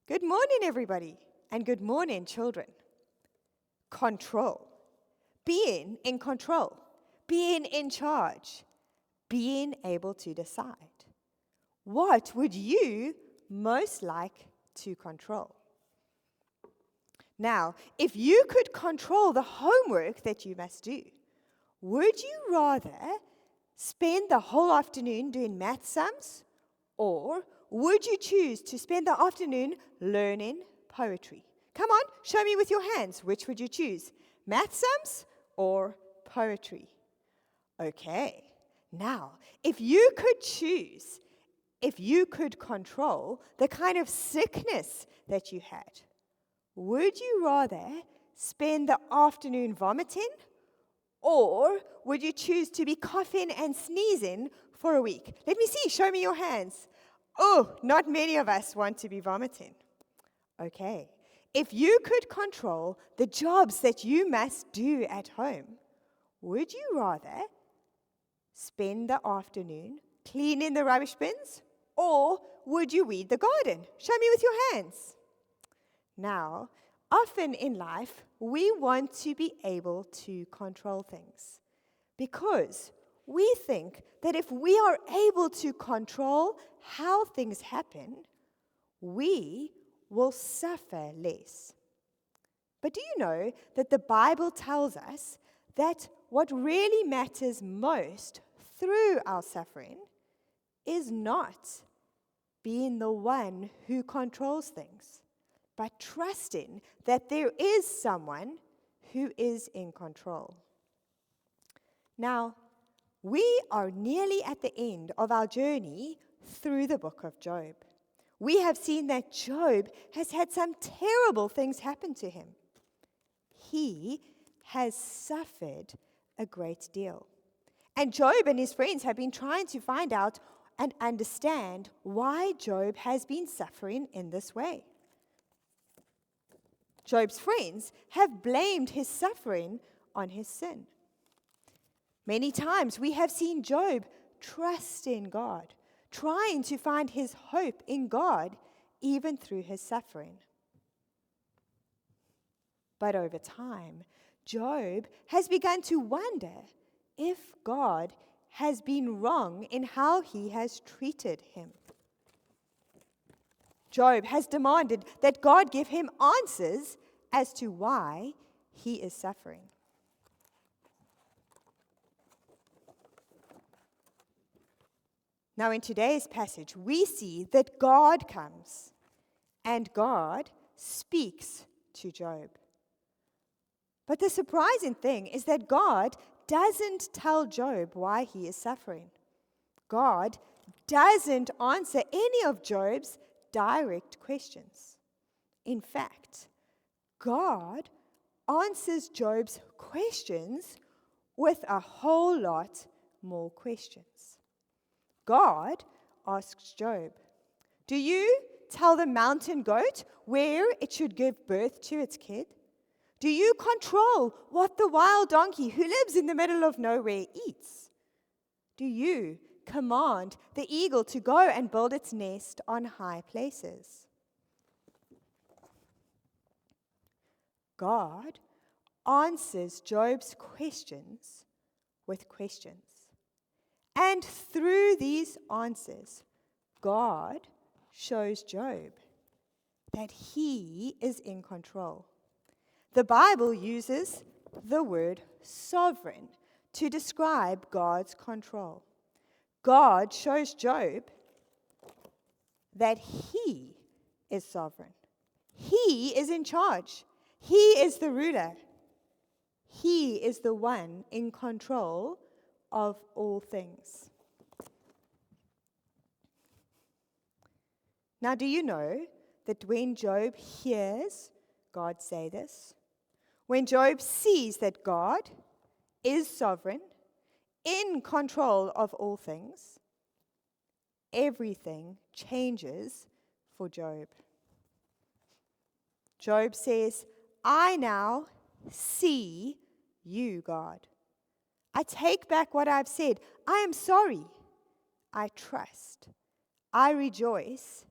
Good morning, everybody, and good morning, children. Control. Being in control. Being in charge. Being able to decide. What would you most like to control? Now, if you could control the homework that you must do, would you rather spend the whole afternoon doing math sums, or would you choose to spend the afternoon learning poetry? Come on, show me with your hands. Which would you choose? Math sums or poetry? Okay. Now, if you could choose, if you could control the kind of sickness that you had, would you rather spend the afternoon vomiting, or would you choose to be coughing and sneezing for a week? Let me see. Show me your hands. Oh, not many of us want to be vomiting. Okay. If you could control the jobs that you must do at home, would you rather spend the afternoon cleaning the rubbish bins, or would you weed the garden? Show me with your hands. Now, often in life, we want to be able to control things because we think that if we are able to control how things happen, we will suffer less. But do you know that the Bible tells us that what really matters most through our suffering is not being the one who controls things, but trusting that there is someone who is in control. Now, we are nearly at the end of our journey through the book of Job. We have seen that Job has had some terrible things happen to him. He has suffered a great deal. And Job and his friends have been trying to find out and understand why Job has been suffering in this way. Job's friends have blamed his suffering on his sin. Many times we have seen Job trust in God, trying to find his hope in God even through his suffering. But over time, Job has begun to wonder if God has been wrong in how he has treated him. Job has demanded that God give him answers as to why he is suffering. Now, in today's passage, we see that God comes and God speaks to Job. But the surprising thing is that God doesn't tell Job why he is suffering. God doesn't answer any of Job's direct questions. In fact, God answers Job's questions with a whole lot more questions. God asks Job, "Do you tell the mountain goat where it should give birth to its kid? Do you control what the wild donkey who lives in the middle of nowhere eats? Do you command the eagle to go and build its nest on high places?" God answers Job's questions with questions. And through these answers, God shows Job that he is in control. The Bible uses the word sovereign to describe God's control. God shows Job that he is sovereign. He is in charge. He is the ruler. He is the one in control of all things. Now, do you know that when Job hears God say this, when Job sees that God is sovereign, in control of all things, everything changes for Job. Job says, "I now see you, God. I take back what I've said. I am sorry. I trust. I rejoice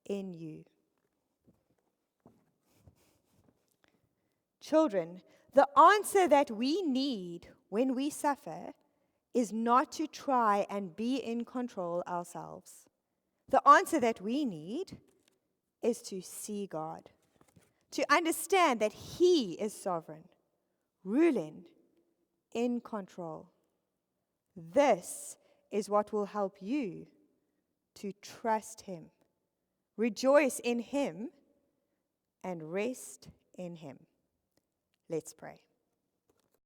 in you." Children, the answer that we need when we suffer is not to try and be in control ourselves. The answer that we need is to see God, to understand that He is sovereign, ruling, in control. This is what will help you to trust Him, rejoice in Him, and rest in Him. Let's pray.